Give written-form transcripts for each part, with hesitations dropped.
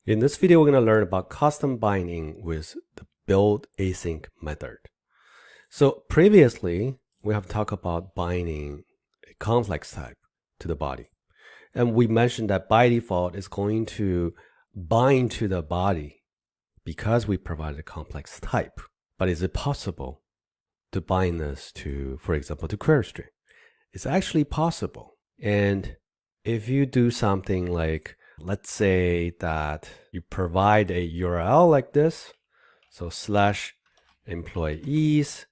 In this video, we're going to learn about custom binding with the BuildAsync method. So previously, we have talked about binding a complex type to the body. And we mentioned that by default, it's going to bind to the body because we provided a complex type. But is it possible to bind this to, for example, to query string? It's actually possible. And if you do something like, let's say that you provide a URL like this, so /employees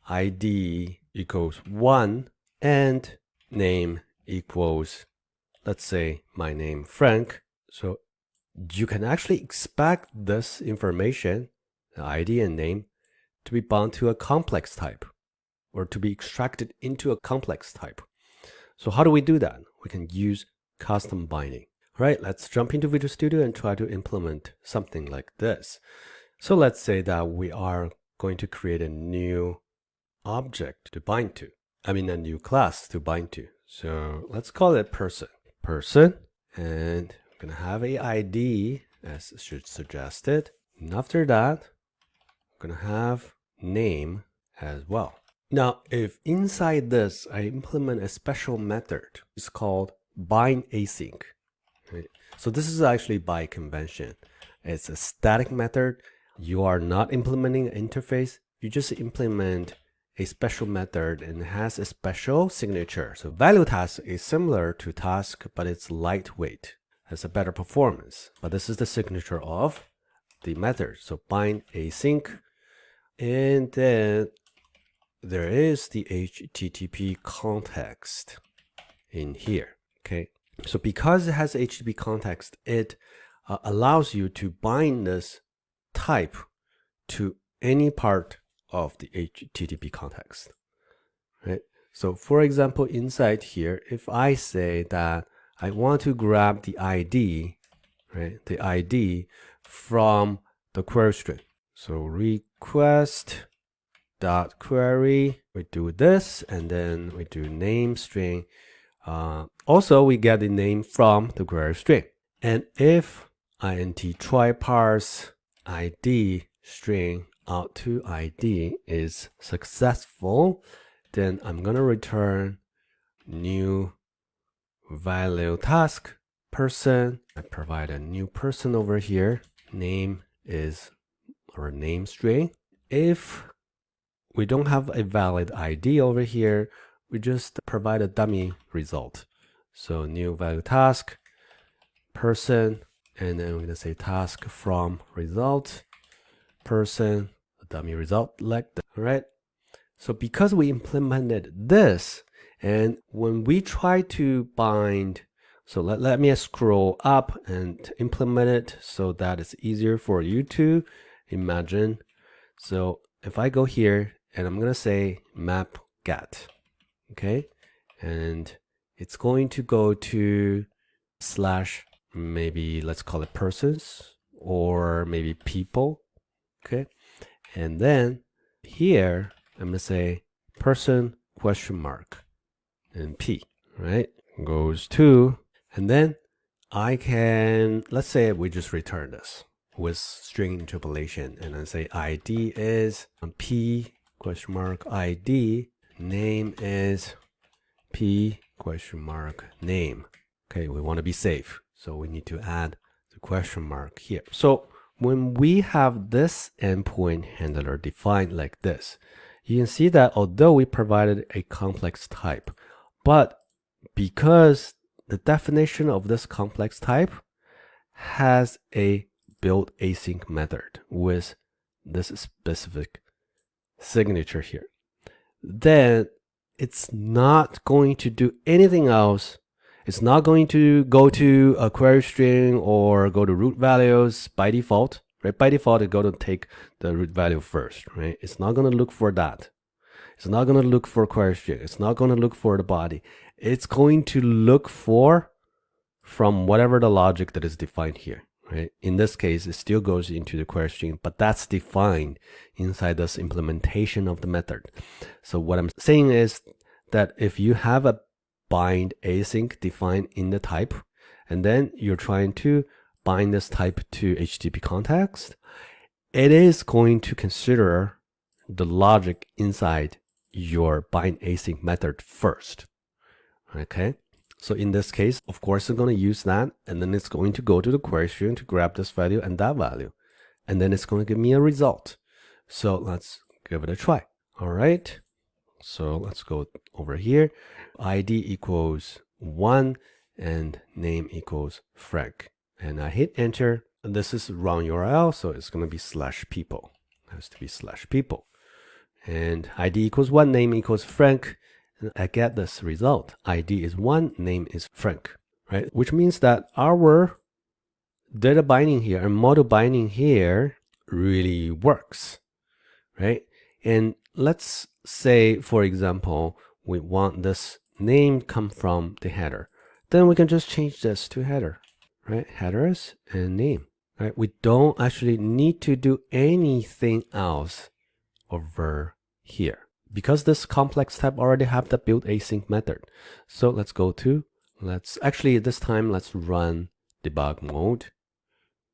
$ID equals 1 and name equals, let's say, my name Frank. So you can actually expect this information, the ID and name, to be bound to a complex type or to be extracted into a complex type. So how do we do that? We can use custom binding. All right, let's jump into Visual Studio and try to implement something like this. So let's say that we are going to create a new object to bind to. I mean, a new class to bind to. So let's call it person. And we're going to have a ID as suggested. And after that, we're going to have name as well. Now, if inside this, I implement a special method, it's called BuildAsync. Right? So this is actually by convention. It's a static method. You are not implementing an interface. You just implement a special method and it has a special signature. So value task is similar to task, but it's lightweight, has a better performance. But this is the signature of the method. So BuildAsync, and then there is the HTTP context in here. Okay, so because it has HTTP context, it allows you to bind this type to any part of the HTTP context, right? So for example, inside here, if I say that I want to grab the ID, right, the ID from the query string, so request dot query, we do this, and then we do name string. Also, we get the name from the query string. And if int try parse ID string out to ID is successful, then I'm going to return new value task person. I provide a new person over here. Name is our name string. If we don't have a valid ID over here, we just provide a dummy result. So new value task person, and then we're going to say task from result person, a dummy result like that. All right. So because we implemented this, and when we try to bind, so let me scroll up and implement it so that it's easier for you to imagine. So if I go here and I'm going to say map get, okay, and it's going to go to / maybe let's call it persons or maybe people, okay, and then here I'm going to say person ? And P, right, goes to, and then I can, let's say we just return this with string interpolation, and then say ID is P ? ID, name is P ? name. Okay, we want to be safe, so we need to add the question mark here. So when we have this endpoint handler defined like this, you can see that although we provided a complex type, but because the definition of this complex type has a BuildAsync method with this specific signature here, then it's not going to do anything else. It's not going to go to a query string or go to root values by default, right? By default, it's going to take the root value first, right? It's not going to look for that. It's not going to look for query string. It's not going to look for the body. It's going to look for from whatever the logic that is defined here, right? In this case, it still goes into the query string, but that's defined inside this implementation of the method. So what I'm saying is that if you have a BuildAsync defined in the type, and then you're trying to bind this type to HTTP context, it is going to consider the logic inside your bind async method first. Okay, so in this case, of course, it's going to use that, and then it's going to go to the query string to grab this value and that value, and then it's going to give me a result. So let's give it a try. All right, so let's go over here. ID equals 1 and name equals Frank, and I hit enter. And this is wrong URL, so it's going to be /people. It has to be /people. And ID equals 1, name equals Frank. And I get this result. ID is 1, name is Frank, right? Which means that our data binding here and model binding here really works, right? And let's say, for example, we want this name come from the header. Then we can just change this to header, right? Headers and name, right? We don't actually need to do anything else over here because this complex type already have the BuildAsync method. So let's go to, this time let's run debug mode.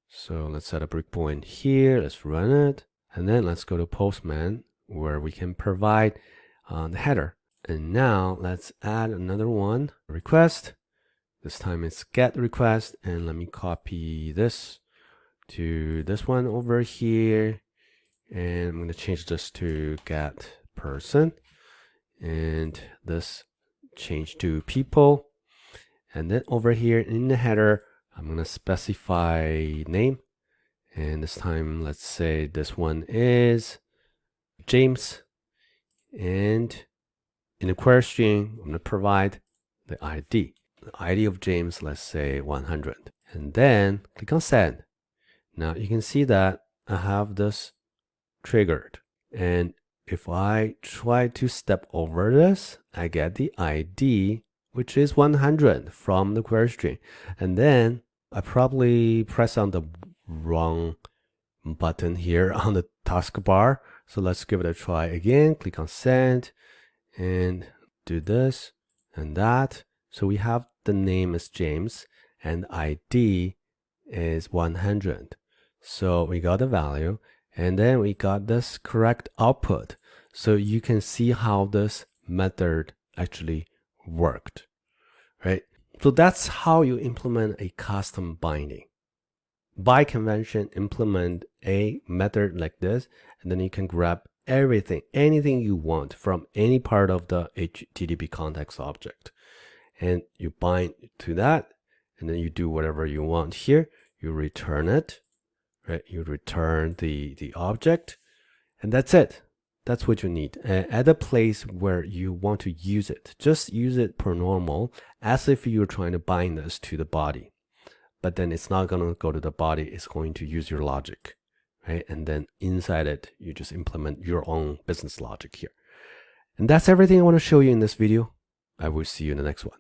So let's set a breakpoint here, let's run it, and then let's go to Postman where we can provide the header. And now let's add another one, request. This time it's get request, and let me copy this to this one over here, and I'm going to change this to get person, and this change to people, and then over here in the header I'm going to specify name, and this time let's say this one is James, and in the query string I'm going to provide the ID. The ID of James, let's say 100, and then click on send. Now you can see that I have this triggered, and if I try to step over this, I get the ID, which is 100 from the query string, and then I probably press on the wrong button here on the taskbar. So let's give it a try again. Click on send and do this and that. So we have the name is James and ID is 100. So we got the value, and then we got this correct output. So you can see how this method actually worked, right? So that's how you implement a custom binding. By convention, implement a method like this, and then you can grab everything, anything you want from any part of the HTTP context object. And you bind to that, and then you do whatever you want here. You return it, right? You return the object, and that's it. That's what you need. At a place where you want to use it, just use it per normal, as if you're trying to bind this to the body. But then it's not going to go to the body. It's going to use your logic, right? And then inside it, you just implement your own business logic here. And that's everything I want to show you in this video. I will see you in the next one.